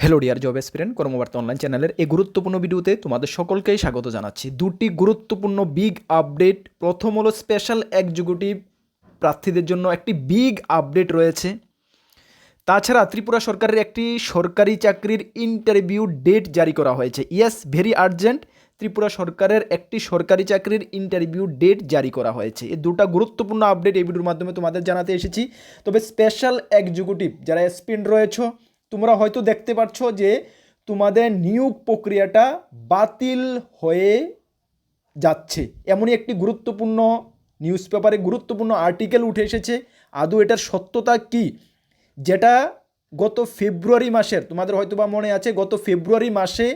Hello dear job এসপিরেন্ট কর্মবার্তা online চ্যানেলের এই গুরুত্বপূর্ণ ভিডিওতে তোমাদের সকলকেই স্বাগত জানাচ্ছি। দুটি গুরুত্বপূর্ণ বিগ আপডেট। প্রথম হলো স্পেশাল এক্সিকিউটিভ প্রার্থীদের জন্য একটি বিগ আপডেট রয়েছে। তাছাড়া ত্রিপুরা সরকারের একটি সরকারি চাকরির ইন্টারভিউ ডেট জারি করা হয়েছে। Yes, very urgent. ত্রিপুরা সরকারের একটি সরকারি চাকরির ইন্টারভিউ ডেট জারি করা হয়েছে। এই দুটো গুরুত্বপূর্ণ আপডেট এই ভিডিওর মাধ্যমে তোমাদের জানাতে এসেছি। তবে স্পেশাল এক্সিকিউটিভ যারা এসপিরেন্ট রয়েছে, তোমরা হয়তো দেখতে পাচ্ছ যে তোমাদের নিয়োগ প্রক্রিয়াটা বাতিল হয়ে যাচ্ছে। এমনই একটি গুরুত্বপূর্ণ নিউজ পেপারে গুরুত্বপূর্ণ আর্টিকেল উঠে এসেছে। আদৌ এটার সত্যতা কি? যেটা গত ফেব্রুয়ারি মাসের, তোমাদের হয়তো বা মনে আছে, গত ফেব্রুয়ারি মাসে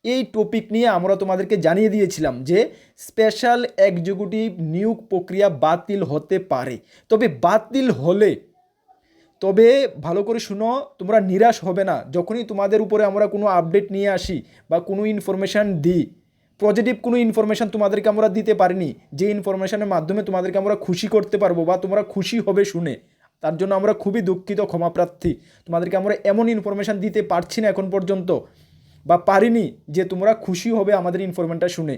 এই টপিক নিয়ে আমরা তোমাদেরকে জানিয়ে দিয়েছিলাম যে স্পেশাল এক্সিকিউটিভ নিয়োগ প্রক্রিয়া বাতিল হতে পারে। তবে বাতিল হলে ভালো করে শুনো, তোমরা নিরাশ হবে না। যখনই তোমাদের উপরে আমরা কোনো আপডেট নিয়ে আসি বা কোনো ইনফরমেশান দিই, পজিটিভ কোনো ইনফরমেশান তোমাদেরকে আমরা দিতে পারিনি, যে ইনফরমেশানের মাধ্যমে তোমাদেরকে আমরা খুশি করতে পারবো বা তোমরা খুশি হবে শুনে, তার জন্য আমরা খুবই দুঃখিত, ক্ষমাপ্রার্থী। তোমাদেরকে আমরা এমন ইনফরমেশান দিতে পারছি না এখন পর্যন্ত, বা পারিনি যে তোমরা খুশি হবে আমাদের ইনফরমেশনটা শুনে।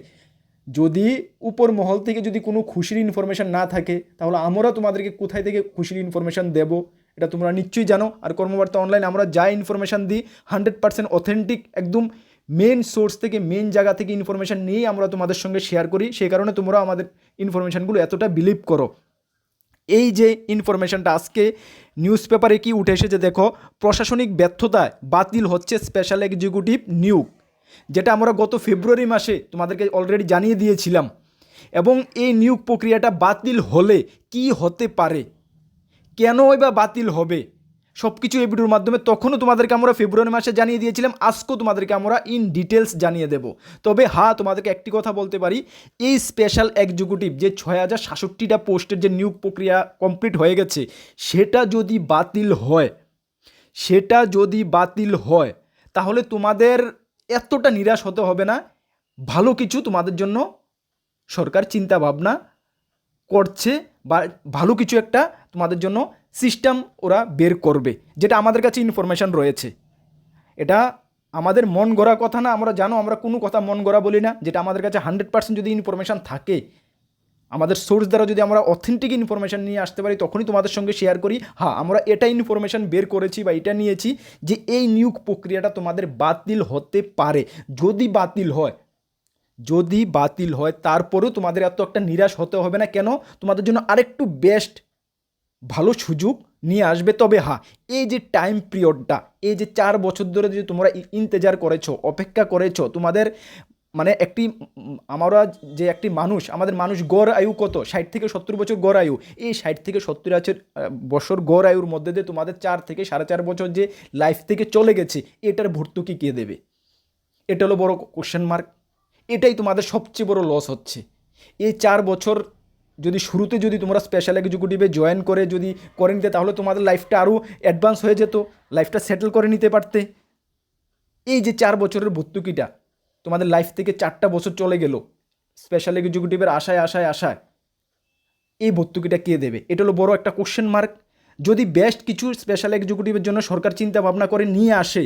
যদি উপর মহল থেকে যদি কোনো খুশির ইনফরমেশান না থাকে, তাহলে আমরা তোমাদেরকে কোথায় থেকে খুশির ইনফরমেশান দেব এটা তোমরা নিশ্চয়ই জানো। আর কর্মবার্তা অনলাইন আমরা যা ইনফরমেশান দিই 100% অথেন্টিক, একদম মেন সোর্স থেকে, মেন জায়গা থেকে ইনফরমেশান নিয়েই আমরা তোমাদের সঙ্গে শেয়ার করি। সেই কারণে তোমরা আমাদের ইনফরমেশানগুলো এতটা বিলিভ করো। এই যে ইনফরমেশানটা আজকে নিউজ পেপারে কি উঠে এসেছে দেখো, প্রশাসনিক ব্যর্থতায় বাতিল হচ্ছে স্পেশাল এক্সিকিউটিভ নিয়োগ, যেটা আমরা গত ফেব্রুয়ারি মাসে তোমাদেরকে অলরেডি জানিয়ে দিয়েছিলাম। এবং এই নিয়োগ প্রক্রিয়াটা বাতিল হলে কি হতে পারে, কেনই বা বাতিল হবে, সব কিছু এই ভিডিওর মাধ্যমে তখনও তোমাদেরকে আমরা ফেব্রুয়ারি মাসে জানিয়ে দিয়েছিলাম, আজকেও তোমাদেরকে আমরা ইন ডিটেলস জানিয়ে দেব। তবে হ্যাঁ, তোমাদেরকে একটি কথা বলতে পারি, এই স্পেশাল এক্সিকিউটিভ যে 6067টা পোস্টের যে নিয়োগ প্রক্রিয়া কমপ্লিট হয়ে গেছে, সেটা যদি বাতিল হয় তাহলে তোমাদের এতটা নিরাশ হতে হবে না। ভালো কিছু তোমাদের জন্য সরকার চিন্তা ভাবনা করছে, বা ভালো কিছু একটা তোমাদের জন্য সিস্টেম ওরা বের করবে, যেটা আমাদের কাছে ইনফরমেশান রয়েছে। এটা আমাদের মন গড়া কথা না, আমরা জানো আমরা কোনো কথা মন গড়া বলি না। যেটা আমাদের কাছে 100% যদি ইনফরমেশান থাকে, আমাদের সোর্স দ্বারা যদি আমরা অথেন্টিক ইনফরমেশান নিয়ে আসতে পারি, তখনই তোমাদের সঙ্গে শেয়ার করি। হ্যাঁ, আমরা এটা ইনফরমেশান বের করেছি বা এটা নিয়েছি যে এই নিয়োগ প্রক্রিয়াটা তোমাদের বাতিল হতে পারে। যদি বাতিল হয় তারপরেও তোমাদের এত একটা নিরাশ হতে হবে না। কেন? তোমাদের জন্য আরেকটু বেস্ট ভালো সুযোগ নিয়ে আসবে। তবে হ্যাঁ, এই যে টাইম পিরিয়ডটা, এই যে 4 বছর ধরে যে তোমরা ইন্তজার করেছো, অপেক্ষা করেছো, তোমাদের মানে আমরা যে একটি মানুষ, আমাদের মানুষ গড় আয়ু কত? 60 থেকে 70 বছর গড় আয়ু। এই 60 থেকে 70 বছর গড় আয়ুর মধ্যে দিয়ে তোমাদের 4 থেকে 4.5 বছর যে লাইফ থেকে চলে গেছে, এটার ভর্তুকি কে দেবে? এটা হলো বড় কোশ্চেন মার্ক। এটাই তোমাদের সবচেয়ে বড় লস হচ্ছে। এই 4 বছর যদি শুরুতে যদি তোমরা স্পেশাল এক্সিকিউটিভে জয়েন করে যদি করে নিতে, তাহলে তোমাদের লাইফটা আরও অ্যাডভান্স হয়ে যেত, লাইফটা সেটেল করে নিতে পারতে। এই যে 4 বছরের ভর্তুকিটা, তোমাদের লাইফ থেকে 4টা বছর চলে গেল স্পেশাল এক্সিকিউটিভের আশায়, এই ভর্তুকিটা কে দেবে? এটা হলো বড় একটা কোশ্চেন মার্ক। যদি বেস্ট কিছু স্পেশাল এক্সিকিউটিভের জন্য সরকার চিন্তা ভাবনা করে নিয়ে আসে,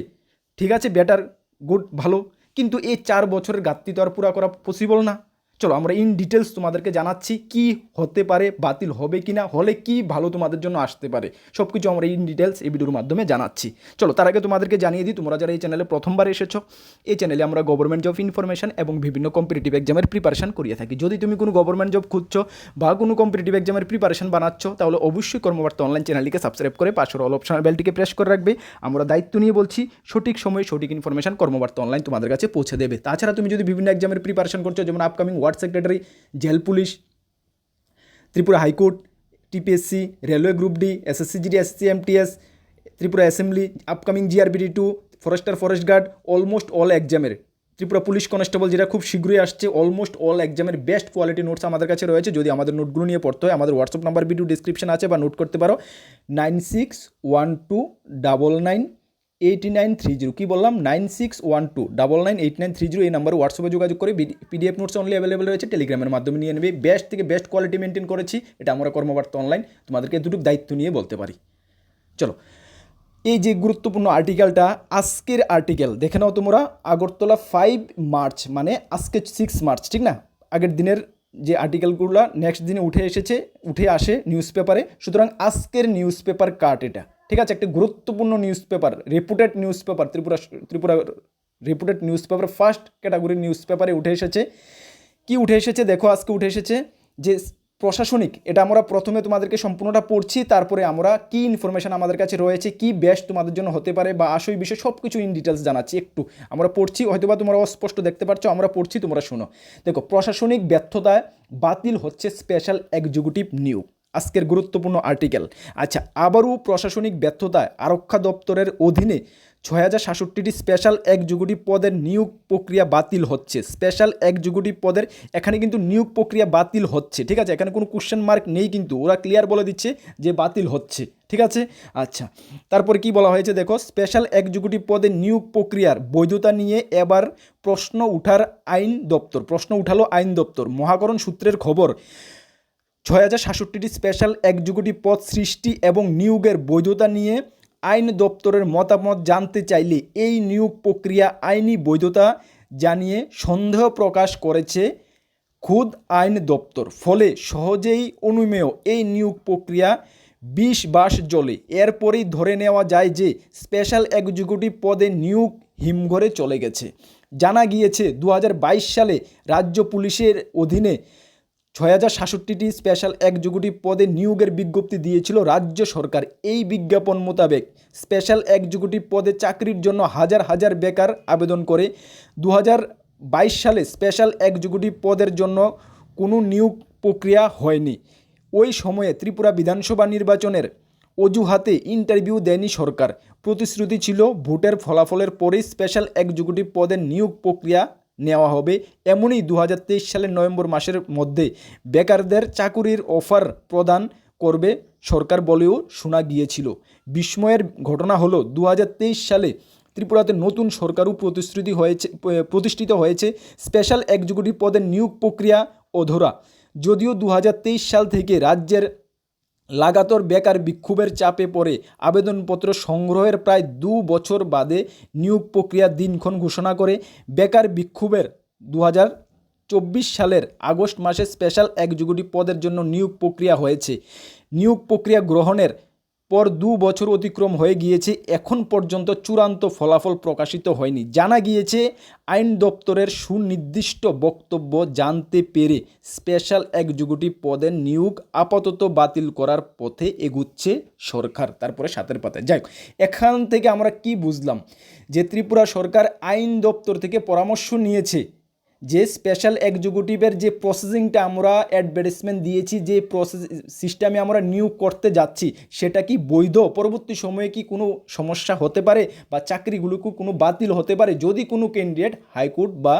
ঠিক আছে, বেটার, গুড, ভালো। কিন্তু এই 4 বছরের ঘাটতি তো আর পুরা করা পসিবল না। চলো আমরা ইন ডিটেলস তোমাদেরকে জানাচ্ছি কি হতে পারে, বাতিল হবে কি না, হলে কি ভালো তোমাদের জন্য আসতে পারে, সব কিছু আমরা ইন ডিটেলস এই ভিডিওর মাধ্যমে জানাচ্ছি। চলো তার আগে তোমাদেরকে জানিয়ে দিই, তোমরা যারা এই চ্যানেলে প্রথমবার এসেছো, এই চ্যানেলে আমরা গভর্নমেন্ট জব ইনফরমেশন এবং বিভিন্ন কম্পিটিটিভ এক্সামের প্রিপারেশন করিয়ে থাকি। যদি তুমি কোনো গভর্নমেন্ট জব খুঁজছো বা কোনো কম্পিটিটিভ এক্সামের প্রিপারেশন বানাচ্ছ, তাহলে অবশ্যই কর্মবার্তা অনলাইন চ্যানেলটিকে সাবস্ক্রাইব করে পাশের অল অপশনাল বেলটিকে প্রেস করে রাখবে। আমরা দায়িত্ব নিয়ে বলছি, সঠিক সময়ে সঠিক ইনফরমেশন কর্মবার্তা অনলাইন তোমাদের কাছে পৌঁছে দেবে। তাছাড়া তুমি যদি বিভিন্ন এক্সামের প্রিপারেশন করছো, যেমন upcoming ward secretary, jail police, Tripura high court, TPSC, railway group D, SSC GD, SSC MTS, Tripura assembly, upcoming GRBD 2, forest guard, almost all এক্সামের, ত্রিপুরা পুলিশ কনস্টেবল যেটা খুব শীঘ্রই আসছে, অলমোস্ট অল এক্সামের বেস্ট কোয়ালিটি নোটস আমাদের কাছে রয়েছে। যদি আমাদের নোটগুলো নিয়ে পড়তে হয়, আমাদের হোয়াটসঅ্যাপ নাম্বার ভিডিও ডিসক্রিপশন আছে, বা নোট করতে পারো 9612998930। কী বললাম? 9612998930। এই নাম্বারে হোয়াটসঅ্যাপে যোগাযোগ করে পিডিএফ নোটস অনলি অ্যাভেলেবল রয়েছে, টেলিগ্রামের মাধ্যমে নিয়ে নেবে। বেস্ট থেকে বেস্ট কোয়ালিটি মেনটেন করেছি, এটা আমরা কর্মবার্তা অনলাইন তোমাদেরকে দুটো দায়িত্ব নিয়ে বলতে পারি। চলো এই যে গুরুত্বপূর্ণ আর্টিকেলটা, আজকের আর্টিকেল দেখে নাও তোমরা, আগরতলা 5 মার্চ, মানে আজকে 6 মার্চ, ঠিক না? আগের দিনের যে আর্টিকেলগুলো নেক্সট দিনে উঠে আসে নিউজ পেপারে, সুতরাং আজকের নিউজ পেপার কাট এটা, ঠিক আছে? একটা গুরুত্বপূর্ণ news paper, রেপুটেড news paper, Tripura রেপুটেড news paper, first ক্যাটাগরির নিউজ পেপারে উঠে এসেছে। কি উঠে এসেছে দেখো, আজকে উঠে এসেছে যে প্রশাসনিক, এটা আমরা প্রথমে তোমাদেরকে সম্পূর্ণটা পড়ছি, তারপরে আমরা কি ইনফরমেশন আমাদের কাছে রয়েছে, কি বেস্ট তোমাদের জন্য হতে পারে বা আসল বিষয় সব কিছু ইন ডিটেলস জানাচ্ছি। একটু আমরা পড়ছি, হয়তোবা তোমরা অস্পষ্ট দেখতে পাচ্ছ, আমরা পড়ছি, তোমরা শোনো। দেখো, প্রশাসনিক ব্যর্থতায় বাতিল হচ্ছে স্পেশাল এক্সিকিউটিভ নিয়োগ, আজকের গুরুত্বপূর্ণ আর্টিকেল। আচ্ছা, আবারও প্রশাসনিক ব্যর্থতায় আরক্ষা দপ্তরের অধীনে 6067টি স্পেশাল এক্সিকিউটিভ পদের নিয়োগ প্রক্রিয়া বাতিল হচ্ছে। স্পেশাল এক্সিকিউটিভ পদের এখানে কিন্তু নিয়োগ প্রক্রিয়া বাতিল হচ্ছে, ঠিক আছে? এখানে কোনো কোশ্চেন মার্ক নেই, কিন্তু ওরা ক্লিয়ার বলে দিচ্ছে যে বাতিল হচ্ছে, ঠিক আছে? আচ্ছা, তারপরে কি বলা হয়েছে দেখো, স্পেশাল এক্সিকিউটিভ পদে নিয়োগ প্রক্রিয়ার বৈধতা নিয়ে এবার প্রশ্ন উঠালো আইন দপ্তর। মহাকরণ সূত্রের খবর, 6067টি স্পেশাল এক্সিকিউটিভ পদ সৃষ্টি এবং নিয়োগের বৈধতা নিয়ে আইন দপ্তরের মতামত জানতে চাইলে এই নিয়োগ প্রক্রিয়া আইনি বৈধতা জানিয়ে সন্দেহ প্রকাশ করেছে খুদ আইন দপ্তর। ফলে সহজেই অনুমেয় এই নিয়োগ প্রক্রিয়া 20 বাস জ্বলে। এরপরেই ধরে নেওয়া যায় যে স্পেশাল এক্সিকিউটিভ পদে নিয়োগ হিমঘরে চলে গেছে। জানা গিয়েছে 2022 সালে রাজ্য পুলিশের অধীনে 6067টি স্পেশাল এক্সিকিউটিভ পদে নিয়োগের বিজ্ঞপ্তি দিয়েছিল রাজ্য সরকার। এই বিজ্ঞাপন মোতাবেক স্পেশাল এক্সিকিউটিভ পদে চাকরির জন্য হাজার হাজার বেকার আবেদন করে। 2022 সালে স্পেশাল এক্সিকিউটিভ পদের জন্য কোনো নিয়োগ প্রক্রিয়া হয়নি। ওই সময়ে ত্রিপুরা বিধানসভা নির্বাচনের অজুহাতে ইন্টারভিউ দেয়নি সরকার। প্রতিশ্রুতি ছিল ভোটের ফলাফলের পরেই স্পেশাল এক্সিকিউটিভ পদের নিয়োগ প্রক্রিয়া নেওয়া হবে। এমনই 2023 সালের নভেম্বর মাসের মধ্যে বেকারদের চাকুরির অফার প্রদান করবে সরকার বলেও শোনা গিয়েছিল। বিস্ময়ের ঘটনা হলো 2023 সালে ত্রিপুরাতে নতুন সরকারও প্রতিষ্ঠিত হয়েছে। স্পেশাল এক্সিকিউটিভ পদের নিয়োগ প্রক্রিয়া অধরা। যদিও 2023 সাল থেকে রাজ্যের লাগাতার বেকার বিক্ষোভের চাপে পড়ে আবেদনপত্র সংগ্রহের প্রায় 2 বছর বাদে নিয়োগ প্রক্রিয়ার দিনক্ষণ ঘোষণা করে। বেকার বিক্ষোভের 2024 সালের আগস্ট মাসে স্পেশাল এক্সিকিউটিভ পদের জন্য নিয়োগ প্রক্রিয়া হয়েছে। নিয়োগ প্রক্রিয়া গ্রহণের পর 2 বছর অতিক্রম হয়ে গিয়েছে, এখন পর্যন্ত চূড়ান্ত ফলাফল প্রকাশিত হয়নি। জানা গিয়েছে আইন দপ্তরের সুনির্দিষ্ট বক্তব্য জানতে পেরে স্পেশাল এক্সিকিউটিভ পদের নিয়োগ আপাতত বাতিল করার পথে এগুচ্ছে সরকার। তারপরে 7 পাতায় যাই, এখান থেকে আমরা কি বুঝলাম, যে ত্রিপুরা সরকার আইন দপ্তর থেকে পরামর্শ নিয়েছে যে স্পেশাল এক্সিকিউটিভের যে প্রসেসিংটা আমরা অ্যাডভার্টাইজমেন্ট দিয়েছি, যে প্রসেস সিস্টেমে আমরা নিয়োগ করতে যাচ্ছি, সেটা কি বৈধ, পরবর্তী সময়ে কি কোনো সমস্যা হতে পারে বা চাকরিগুলোকে কোনো বাতিল হতে পারে যদি কোনো ক্যান্ডিডেট হাইকোর্ট বা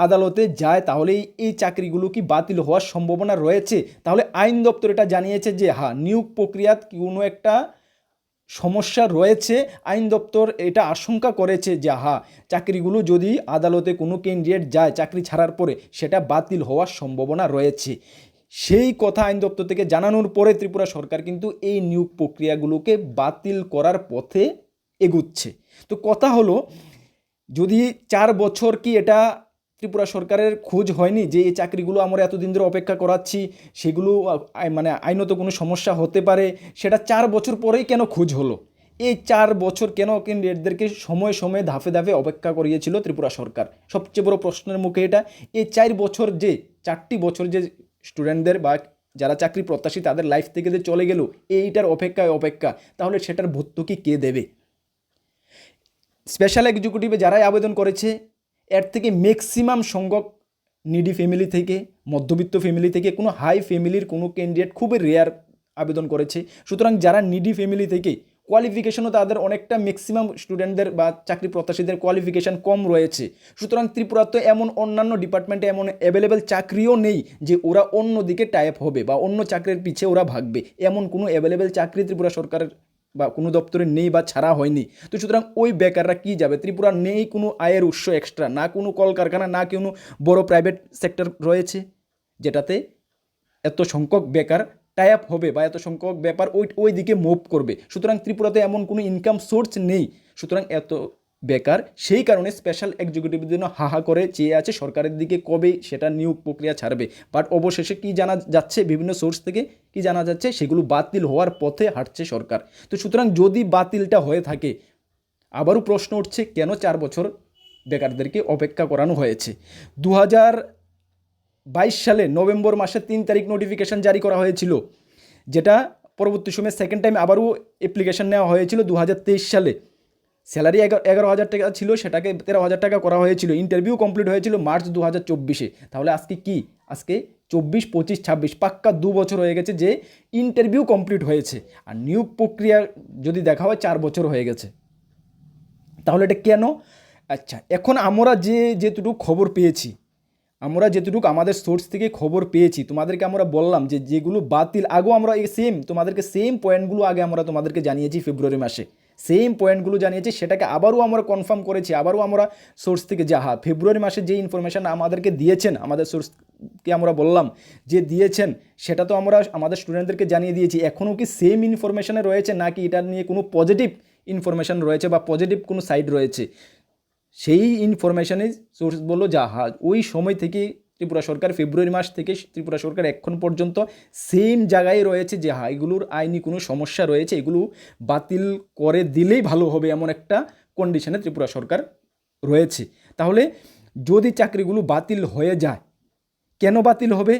আদালতে যায়, তাহলে এই চাকরিগুলো কি বাতিল হওয়ার সম্ভাবনা রয়েছে। তাহলে আইন দপ্তর এটা জানিয়েছে যে হ্যাঁ, নিয়োগ প্রক্রিয়াত কোনো একটা সমস্যা রয়েছে। আইন দপ্তর এটা আশঙ্কা করেছে যে হ্যাঁ, চাকরিগুলো যদি আদালতে কোনো ক্যান্ডিডেট যায় চাকরি ছাড়ার পরে, সেটা বাতিল হওয়ার সম্ভাবনা রয়েছে। সেই কথা আইন দপ্তর থেকে জানানোর পরে ত্রিপুরা সরকার কিন্তু এই নিয়োগ প্রক্রিয়াগুলোকে বাতিল করার পথে এগুচ্ছে। তো কথা হলো, যদি 4 বছর কি এটা ত্রিপুরা সরকারের খোঁজ হয়নি যে এই চাকরিগুলো আমরা এতদিন ধরে অপেক্ষা করাচ্ছি, সেগুলো মানে আইনত কোনো সমস্যা হতে পারে, সেটা 4 বছর পরেই কেন খোঁজ হলো? এই 4 বছর কেন ক্যান্ডিডেটদেরকে সময়ে সময়ে ধাপে ধাপে অপেক্ষা করিয়েছিল ত্রিপুরা সরকার? সবচেয়ে বড় প্রশ্নের মুখে এটা। এই 4টি বছর যে স্টুডেন্টদের বা যারা চাকরি প্রত্যাশী তাদের লাইফ থেকে যে চলে গেল এইটার অপেক্ষা, তাহলে সেটার ভর্তুকি কে দেবে? স্পেশাল এক্সিকিউটিভে যারাই আবেদন করেছে, এর থেকে ম্যাক্সিমাম সংখ্যক নিডি ফ্যামিলি থেকে, মধ্যবিত্ত ফ্যামিলি থেকে, কোনো হাই ফ্যামিলির কোনো ক্যান্ডিডেট খুবই রেয়ার আবেদন করেছে। সুতরাং যারা নিডি ফ্যামিলি থেকে, কোয়ালিফিকেশনও তাদের অনেকটা ম্যাক্সিমাম স্টুডেন্টদের বা চাকরি প্রত্যাশীদের কোয়ালিফিকেশান কম রয়েছে। সুতরাং ত্রিপুরা তো এমন অন্যান্য ডিপার্টমেন্টে এমন অ্যাভেলেবেল চাকরিও নেই যে ওরা অন্য দিকে টাইপ হবে বা অন্য চাকরির পিছে ওরা ভাগবে। এমন কোনো অ্যাভেলেবেল চাকরি ত্রিপুরা সরকারের বা কোনো দপ্তরে নেই বা ছাড়া হয়নি। তো সুতরাং ওই বেকাররা কি যাবে? ত্রিপুরা নেই কোনো আয়ের উৎস এক্সট্রা, না কোনো কলকারখানা, না কোনো বড় প্রাইভেট সেক্টর রয়েছে যেটাতে এত সংখ্যক বেকার টাই আপ হবে বা এত সংখ্যক ব্যাপার ওই দিকে মুভ করবে। সুতরাং ত্রিপুরাতে এমন কোনো ইনকাম সোর্স নেই, সুতরাং এত বেকার। সেই কারণে স্পেশাল এক্সিকিউটিভের জন্য হাহা করে চেয়ে আছে সরকারের দিকে কবে সেটা নিয়োগ প্রক্রিয়া ছাড়বে। বাট অবশেষে কি জানা যাচ্ছে, বিভিন্ন সোর্স থেকে কি জানা যাচ্ছে, সেগুলো বাতিল হওয়ার পথে হাঁটছে সরকার। তো সুতরাং যদি বাতিলটা হয়ে থাকে, আবারও প্রশ্ন উঠছে কেন 4 বছর বেকারদেরকে অপেক্ষা করানো হয়েছে। 2022 সালে নভেম্বর মাসের 3 তারিখ নোটিফিকেশান জারি করা হয়েছিল, যেটা পরবর্তী সময়ে সেকেন্ড টাইম আবারও অ্যাপ্লিকেশান নেওয়া হয়েছিল 2023 সালে। স্যালারি 11,000 টাকা ছিল, সেটাকে 13,000 টাকা করা হয়েছিল। ইন্টারভিউ কমপ্লিট হয়েছিল মার্চ 2024-এ। তাহলে আজকে কি, আজকে 24, 25, 26 পাক্কা 2 বছর হয়ে গেছে যে ইন্টারভিউ কমপ্লিট হয়েছে। আর নিয়োগ প্রক্রিয়া যদি দেখা হয় 4 বছর হয়ে গেছে। তাহলে এটা কেন? আচ্ছা, এখন আমরা যেটুকু খবর পেয়েছি, আমরা যেটুকু আমাদের সোর্স থেকে খবর পেয়েছি, তোমাদেরকে আমরা বললাম যে যেগুলো বাতিল, আগেও আমরা এই তোমাদেরকে সেম পয়েন্টগুলো আগে আমরা তোমাদেরকে জানিয়েছি ফেব্রুয়ারি মাসে, সেম পয়েন্টগুলো জানিয়েছি, সেটাকে আবারও আমরা কনফার্ম করেছি, আবারও আমরা সোর্স থেকে ফেব্রুয়ারি মাসে যে ইনফরমেশান আমাদেরকে দিয়েছেন, আমাদের সোর্সকে আমরা বললাম যে দিয়েছেন, সেটা তো আমরা আমাদের স্টুডেন্টদেরকে জানিয়ে দিয়েছি। এখনও কি সেম ইনফরমেশানে রয়েছে, নাকি এটা নিয়ে কোনো পজিটিভ ইনফরমেশান রয়েছে বা পজিটিভ কোনো সাইড রয়েছে, সেই ইনফরমেশানে সোর্স বললো ওই সময় থেকে ত্রিপুরা সরকার, ফেব্রুয়ারি মাস থেকে ত্রিপুরা সরকার এখন পর্যন্ত সেম জায়গায় রয়েছে যে এগুলোর আইনি কোনো সমস্যা রয়েছে, এগুলো বাতিল করে দিলেই ভালো হবে, এমন একটা কন্ডিশনে ত্রিপুরা সরকার রয়েছে। তাহলে যদি চাকরিগুলো বাতিল হয়ে যায়, কেন বাতিল হবে?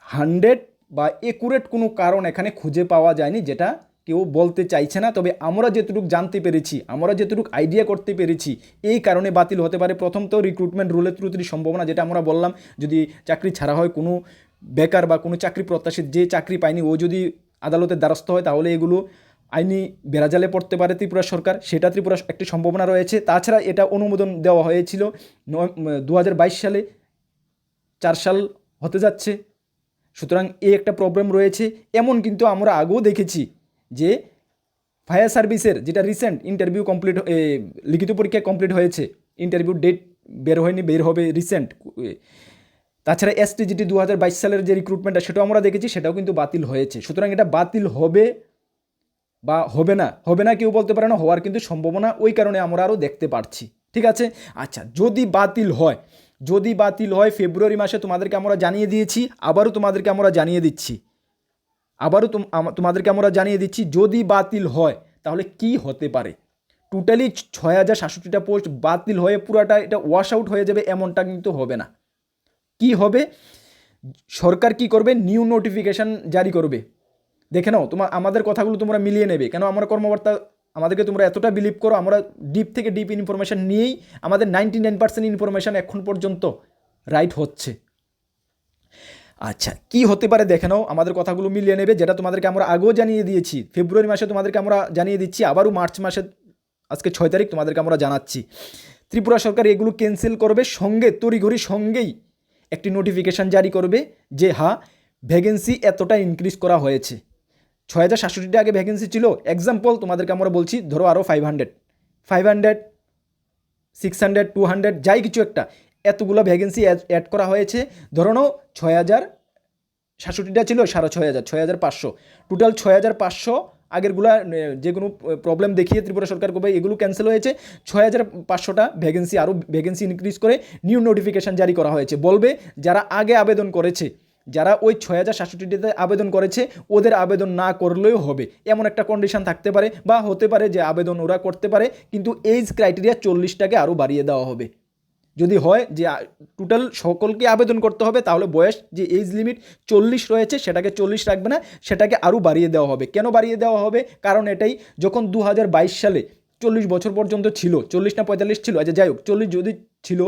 100 বা একুরেট কোনো কারণ এখানে খুঁজে পাওয়া যায়নি, যেটা কেউ বলতে চাইছে না। তবে আমরা যেটুকু জানতে পেরেছি, আমরা যেটুকু আইডিয়া করতে পেরেছি, এই কারণে বাতিল হতে পারে। প্রথম তো রিক্রুটমেন্ট রুলের ত্রুটির সম্ভাবনা, যেটা আমরা বললাম, যদি চাকরি ছাড়া হয়, কোনো বেকার বা কোনো চাকরি প্রত্যাশী যে চাকরি পায়নি ও যদি আদালতের দ্বারস্থ হয়, তাহলে এগুলো আইনি বেড়াজালে পড়তে পারে ত্রিপুরা সরকার, সেটা ত্রিপুরা একটি সম্ভাবনা রয়েছে। তাছাড়া এটা অনুমোদন দেওয়া হয়েছিল 2022 সালে, 4 সাল হতে যাচ্ছে, সুতরাং এই একটা প্রবলেম রয়েছে। এমন কিন্তু আমরা আগেও দেখেছি যে ফায়ার সার্ভিসের যেটা রিসেন্ট ইন্টারভিউ কমপ্লিট, লিখিত পরীক্ষা কমপ্লিট হয়েছে, ইন্টারভিউ ডেট বের হয়নি, বের হবে রিসেন্ট। তাছাড়া STGT 2022 সালের যে রিক্রুটমেন্টটা, সেটাও আমরা দেখেছি, সেটাও কিন্তু বাতিল হয়েছে। সুতরাং এটা বাতিল হবে বা হবে না কেউ বলতে পারে না, হওয়ার কিন্তু সম্ভাবনা ওই কারণে আমরা আরও দেখতে পাচ্ছি। ঠিক আছে, আচ্ছা, যদি বাতিল হয় ফেব্রুয়ারি মাসে তোমাদেরকে আমরা জানিয়ে দিয়েছি, আবারও তোমাদেরকে আমরা জানিয়ে দিচ্ছি, যদি বাতিল হয় তাহলে কি হতে পারে। টোটালি 6,067টা পোস্ট বাতিল হয়ে পুরাটা এটা ওয়াশ আউট হয়ে যাবে, এমনটা কিন্তু হবে না। কি হবে? সরকার কি করবে? নিউ নোটিফিকেশান জারি করবে। দেখে নাও, আমাদের কথাগুলো তোমরা মিলিয়ে নেবে, কেন আমরা কর্মকর্তা, আমাদেরকে তোমরা এতটা বিলিভ করো, আমরা ডিপ থেকে ডিপ ইনফরমেশান নিয়েই আমাদের 99% ইনফরমেশান এখন পর্যন্ত রাইট হচ্ছে। আচ্ছা, কি হতে পারে দেখে নাও, আমাদের কথাগুলো মিলিয়ে নেবে, যেটা তোমাদেরকে আমরা আগেও জানিয়ে দিয়েছি, ফেব্রুয়ারি মাসে তোমাদেরকে আমরা জানিয়ে দিচ্ছি, আবারও মার্চ মাসে আজকে 6 তারিখ তোমাদেরকে আমরা জানাচ্ছি। ত্রিপুরা সরকার এগুলো ক্যান্সেল করবে, তড়িঘড়ি সঙ্গেই একটি নোটিফিকেশান জারি করবে যে ভ্যাকেন্সি এতটা ইনক্রিজ করা হয়েছে। 6,067টা আগে ভ্যাকেন্সি ছিল, এক্সাম্পল তোমাদেরকে আমরা বলছি, ধরো আরও 500, 600, 200, যাই কিছু একটা, এতগুলো ভ্যাকেন্সি অ্যাড করা হয়েছে। ধরো 6,067টা ছিল, 6,500, টোটাল 6,500 আগেরগুলা যে কোনো প্রবলেম দেখিয়ে ত্রিপুরা সরকার করবে, এগুলো ক্যান্সেল হয়েছে। 6,500টা ভ্যাকেন্সি, আরও ভ্যাকেন্সি ইনক্রিজ করে নিউ নোটিফিকেশান জারি করা হয়েছে। বলবে যারা আগে আবেদন করেছে, যারা ওই 6,067টিতে আবেদন করেছে, ওদের আবেদন না করলেও হবে, এমন একটা কন্ডিশন থাকতে পারে, বা হতে পারে যে আবেদন ওরা করতে পারে, কিন্তু এজ ক্রাইটেরিয়া 40টাকে আরও বাড়িয়ে দেওয়া হবে। যদি হয় যে টোটাল সকলকে আবেদন করতে হবে, তাহলে বয়স যে এজ লিমিট 40 রয়েছে, সেটাকে 40 রাখবে না, সেটাকে আরও বাড়িয়ে দেওয়া হবে। কেন বাড়িয়ে দেওয়া হবে? কারণ এটাই, যখন 2022 সালে 40 বছর পর্যন্ত ছিল, 40 না 45 ছিল, আচ্ছা যাই হোক, 40 যদি ছিল,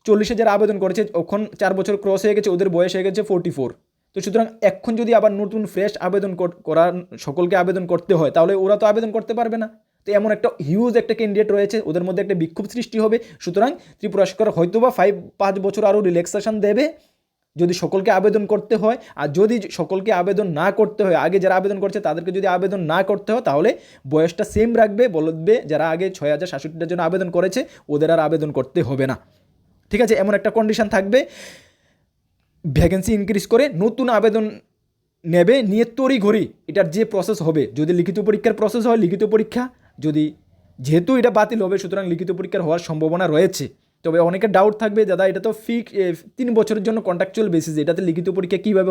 40-এ যারা আবেদন করেছে, ওখন 4 বছর ক্রস হয়ে গেছে, ওদের বয়স হয়ে গেছে 44। তো সুতরাং এখন যদি আবার নতুন ফ্রেশ আবেদন সকলকে আবেদন করতে হয়, তাহলে ওরা তো আবেদন করতে পারবে না। তো এমন একটা হিউজ একটা ক্যান্ডিডেট রয়েছে, ওদের মধ্যে একটা বিক্ষোভ সৃষ্টি হবে। সুতরাং ত্রিপুরা সরকার হয়তো বা 5 বছর আরও রিল্যাক্সেশন দেবে যদি সকলকে আবেদন করতে হয়। আর যদি সকলকে আবেদন না করতে হয়, আগে যারা আবেদন করছে তাদেরকে যদি আবেদন না করতে হয়, তাহলে বয়সটা সেম রাখবে, বলবে যারা আগে 6,067টার জন্য আবেদন করেছে, ওদের আর আবেদন করতে হবে না। ঠিক আছে, এমন একটা কন্ডিশন থাকবে। ভ্যাকেন্সি ইনক্রিজ করে নতুন আবেদন নেবে, নিয়ে তড়িঘড়ি এটার যে প্রসেস হবে, যদি লিখিত পরীক্ষার প্রসেস হয় লিখিত পরীক্ষা, যদি যেহেতু এটা বাতিল হবে সুতরাং লিখিত পরীক্ষার হওয়ার সম্ভাবনা রয়েছে। তবে অনেকের ডাউট থাকবে, দাদা এটা তো 3 বছরের জন্য কন্ট্রাকচুয়াল বেসিস, এটাতে লিখিত পরীক্ষা কীভাবে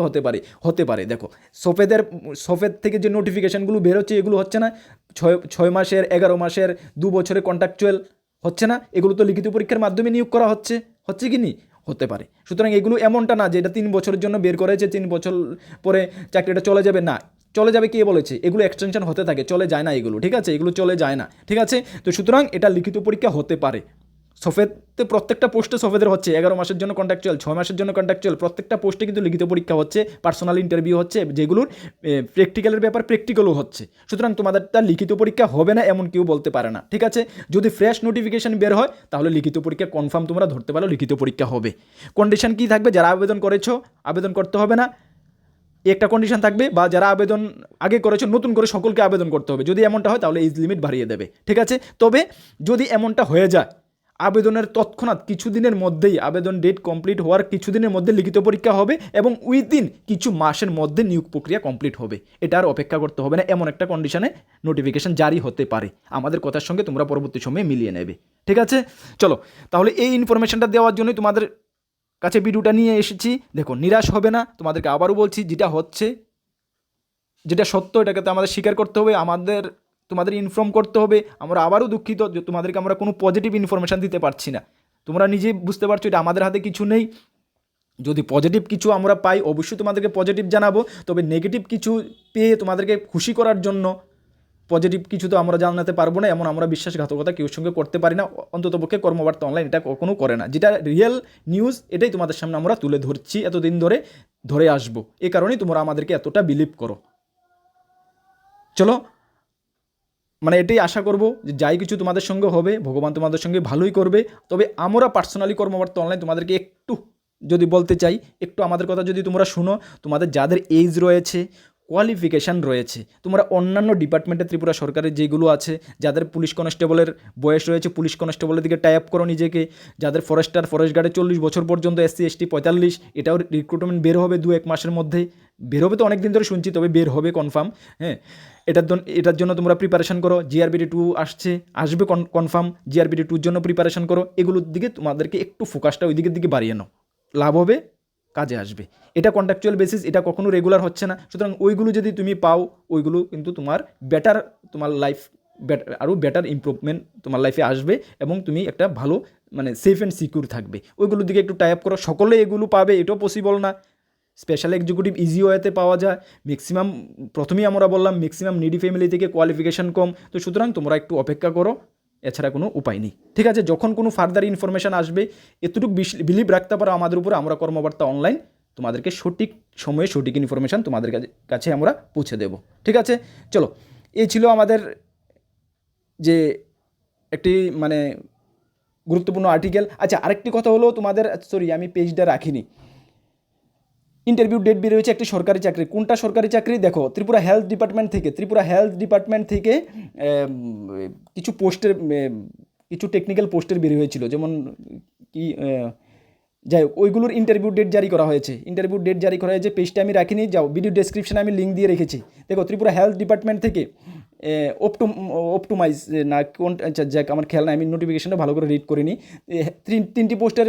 হতে পারে দেখো, সফেদ থেকে যে নোটিফিকেশানগুলো বেরোচ্ছে এগুলো হচ্ছে না 6 মাসের, 11 মাসের, 2 বছরের কন্ট্রাকচুয়াল হচ্ছে না, এগুলো তো লিখিত পরীক্ষার মাধ্যমে নিয়োগ করা হচ্ছে কি নি, হতে পারে। সুতরাং এগুলো এমনটা না যে এটা 3 বছরের জন্য বের করেছে, 3 বছর পরে চাকরিটা চলে যাবে, না, চলে যাবে কে বলেছে, এগুলো এক্সটেনশন হতে থাকে, চলে যায় না এগুলো, ঠিক আছে, এগুলো চলে যায় না, ঠিক আছে। তো সুতরাং এটা লিখিত পরীক্ষা হতে পারে। সফেদে প্রত্যেকটা পোস্টে সফেদের হচ্ছে 11 মাসের জন্য কন্ট্রাকচুয়াল, 6 মাসের জন্য কন্ট্রাকচুয়াল, প্রত্যেকটা পোস্টে কিন্তু লিখিত পরীক্ষা হচ্ছে, পার্সোনাল ইন্টারভিউ হচ্ছে, যেগুলোর প্র্যাকটিক্যালের ব্যাপার প্র্যাকটিক্যালও হচ্ছে। সুতরাং তোমাদেরটা লিখিত পরীক্ষা হবে না এমন কেউ বলতে পারে না, ঠিক আছে। যদি ফ্রেশ নোটিফিকেশন বের হয় তাহলে লিখিত পরীক্ষা কনফার্ম তোমরা ধরতে পারো, লিখিত পরীক্ষা হবে। কন্ডিশন কী থাকবে, যারা আবেদন করেছো আবেদন করতে হবে না, একটা কন্ডিশন থাকবে, বা যারা আবেদন আগে করেছো নতুন করে সকলকে আবেদন করতে হবে। যদি এমনটা হয় তাহলে এজ লিমিট বাড়িয়ে দেবে, ঠিক আছে। তবে যদি এমনটা হয়ে যায় আবেদনের তৎক্ষণাৎ কিছুদিনের মধ্যেই, আবেদন ডেট কমপ্লিট হওয়ার কিছুদিনের মধ্যে লিখিত পরীক্ষা হবে এবং উইদিন কিছু মাসের মধ্যে নিয়োগ প্রক্রিয়া কমপ্লিট হবে, এটা আর অপেক্ষা করতে হবে না, এমন একটা কন্ডিশনে নোটিফিকেশন জারি হতে পারে। আমাদের কথার সঙ্গে তোমরা পরবর্তী সময়ে মিলিয়ে নেবে, ঠিক আছে। চলো, তাহলে এই ইনফরমেশনটা দেওয়ার জন্যই তোমাদের কাছে ভিডিওটা নিয়ে এসেছি। দেখো, নিরাশ হবে না, তোমাদেরকে আবারও বলছি, যেটা হচ্ছে, যেটা সত্য, এটাকে তো আমাদের স্বীকার করতে হবে, তোমাদের ইনফর্ম করতে হবে। আমরা আবারও দুঃখিত যে তোমাদেরকে আমরা কোনো পজিটিভ ইনফরমেশান দিতে পারছি না। তোমরা নিজেই বুঝতে পারছো এটা আমাদের হাতে কিছু নেই। যদি পজিটিভ কিছু আমরা পাই অবশ্যই তোমাদেরকে পজিটিভ জানাবো, তবে নেগেটিভ কিছু পেয়ে তোমাদেরকে খুশি করার জন্য পজিটিভ কিছু তো আমরা জানাতে পারবো না, এমন আমরা বিশ্বাসঘাতকতা কেউ সঙ্গে করতে পারি না, অন্ততপক্ষে কর্মবার্তা অনলাইন এটা কখনো করে না। যেটা রিয়েল নিউজ এটাই তোমাদের সামনে আমরা তুলে ধরছি, এতদিন ধরে আসবো, এ কারণেই তোমরা আমাদেরকে এতটা বিলিভ করো। চলো, মানে এটাই আশা করব যে যাই কিছু তোমাদের সঙ্গে হবে ভগবান তোমাদের সঙ্গে ভালোই করবে। তবে আমরা পার্সোনালি কর্মবার্তা অনলাইন তোমাদেরকে একটু যদি বলতে চাই, একটু আমাদের কথা যদি তোমরা শুনো, তোমাদের যাদের এজ রয়েছে, কোয়ালিফিকেশান রয়েছে, তোমরা অন্যান্য ডিপার্টমেন্টে ত্রিপুরা সরকারের যেগুলো আছে, যাদের পুলিশ কনস্টেবলের বয়স রয়েছে পুলিশ কনস্টেবলের দিকে টাই আপ করো নিজেকে, যাদের ফরেস্ট গার্ডে 40 বছর পর্যন্ত, SC ST 45, এটাও রিক্রুটমেন্ট বের হবে 2-1 মাসের মধ্যে, বের হবে তো অনেক দিন ধরে শুনছি, তবে বের হবে কনফার্ম। হ্যাঁ, এটার জন্য তোমরা প্রিপারেশন করো। GRBD 2 আসবে কনফার্ম, GRBD 2-র জন্য প্রিপারেশন করো। এগুলোর দিকে তোমাদেরকে একটু ফোকাসটা ওই দিকে বাড়িয়ে নাও, লাভ হবে, কাজে আসবে। এটা কন্ট্রাকচুয়াল বেসিস, এটা কখনো রেগুলার হচ্ছে না। সুতরাং ওইগুলো যদি তুমি পাও, ওইগুলো কিন্তু তোমার লাইফ আরও বেটার ইমপ্রুভমেন্ট তোমার লাইফে আসবে এবং তুমি একটা ভালো মানে সেফ অ্যান্ড সিকিউর থাকবে। ওইগুলোর দিকে একটু টাই আপ করো। সকলে এগুলো পাবে এটাও পসিবল না। স্পেশাল এক্সিকিউটিভ ইজি ওয়েতে পাওয়া যায়, ম্যাক্সিমাম, প্রথমেই আমরা বললাম ম্যাক্সিমাম নিডি ফ্যামিলি থেকে কোয়ালিফিকেশান কম। তো সুতরাং তোমরা একটু অপেক্ষা করো, এছাড়া কোনো উপায় নেই, ঠিক আছে। যখন কোনো ফার্দার ইনফরমেশান আসবে এতটুকু বিলিভ রাখতে পারো আমাদের উপরে, আমরা কর্মবার্তা অনলাইন তোমাদেরকে সঠিক সময়ে সঠিক ইনফরমেশান তোমাদের কাছে আমরা পৌঁছে দেব, ঠিক আছে। চলো, এই ছিল আমাদের যে একটি মানে গুরুত্বপূর্ণ আর্টিকেল। আচ্ছা, আরেকটি কথা হলো তোমাদের, আমি পেজটা রাখিনি, ইন্টারভিউ ডেট বের হয়েছে একটি সরকারি চাকরি। কোনটা সরকারি চাকরি দেখো, ত্রিপুরা হেলথ ডিপার্টমেন্ট থেকে কিছু টেকনিক্যাল পোস্টের বের হয়েছিল, যেমন কি যাই হোক, ওইগুলোর ইন্টারভিউ ডেট জারি করা হয়েছে। পেজটা আমি রাখিনি, যাও ভিডিও ডেসক্রিপশনে আমি লিঙ্ক দিয়ে রেখেছি। দেখো, ত্রিপুরা হেলথ ডিপার্টমেন্ট থেকে অপটোমাইজ না কোন, আচ্ছা যাক, আমার খেয়াল নাই, আমি নোটিফিকেশনটা ভালো করে রিড করিনি। 3টি পোস্টের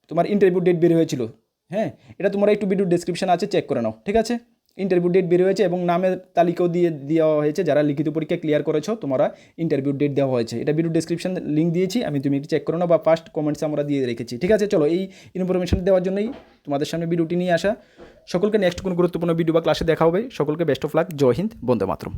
তোমার ইন্টারভিউ ডেট বের হয়েছিল। হ্যাঁ, এটা তোমরা একটু ভিডিও ডেসক্রিপশন আছে, চেক করে নাও, ঠিক আছে। ইন্টারভিউ ডেট বের হয়েছে এবং নামের তালিকাও দেওয়া হয়েছে, যারা লিখিত পরীক্ষা ক্লিয়ার করেছো তোমরা ইন্টারভিউ ডেট দেওয়া হয়েছে। এটা ভিডিও ডেসক্রিপশন লিঙ্ক দিয়েছি, তুমি একটু চেক করে নাও, বা ফার্স্ট কমেন্টসে আমরা দিয়ে রেখেছি, ঠিক আছে। চলো, এই ইনফরমেশন দেওয়ার জন্যই তোমাদের সামনে ভিডিওটি নিয়ে আসা। সকলকে নেক্সট কোনো গুরুত্বপূর্ণ ভিডিও বা ক্লাসে দেখা হবে। সকলকে বেস্ট অফ লাক। জয় হিন্দ, বন্দে মাতরম।